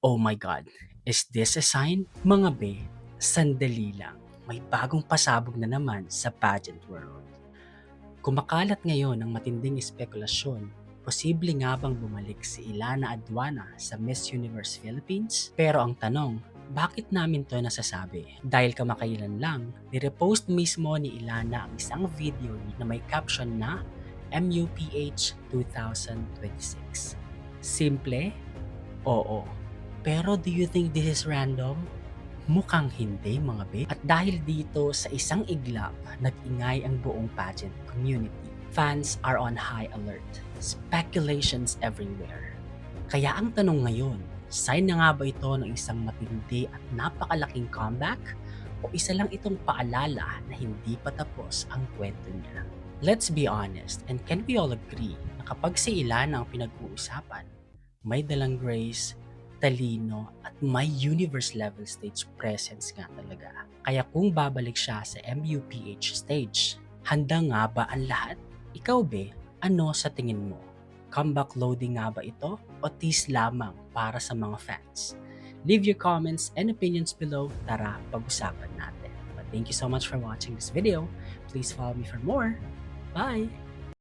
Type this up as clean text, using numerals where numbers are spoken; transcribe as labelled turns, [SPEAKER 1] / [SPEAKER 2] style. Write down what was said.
[SPEAKER 1] Oh my God, is this a sign? Mga be, sandali lang. May bagong pasabog na naman sa pageant world. Kumakalat ngayon ang matinding espekulasyon. Posible nga bang bumalik si Ilana Aduana sa Miss Universe Philippines? Pero ang tanong, bakit namin to nasasabi? Dahil kamakailan lang, nirepost mismo ni Ilana ang isang video na may caption na MUPH 2026. Simple? Oo. Pero do you think this is random? Mukhang hindi mga be. At dahil dito sa isang iglap, nag-ingay ang buong pageant community. Fans are on high alert. Speculations everywhere. Kaya ang tanong ngayon, sign na nga ba ito ng isang matindi at napakalaking comeback? O isa lang itong paalala na hindi pa tapos ang kwento niya? Let's be honest, and can we all agree na kapag si Ilana ang pinag-uusapan, may dalang grace, talino at may universe level stage presence nga talaga. Kaya kung babalik siya sa MUPH stage, handa nga ba ang lahat? Ikaw be, ano sa tingin mo? Comeback loading nga ba ito o tease lamang para sa mga fans? Leave your comments and opinions below, tara pag-usapan natin. But thank you so much for watching this video. Please follow me for more. Bye!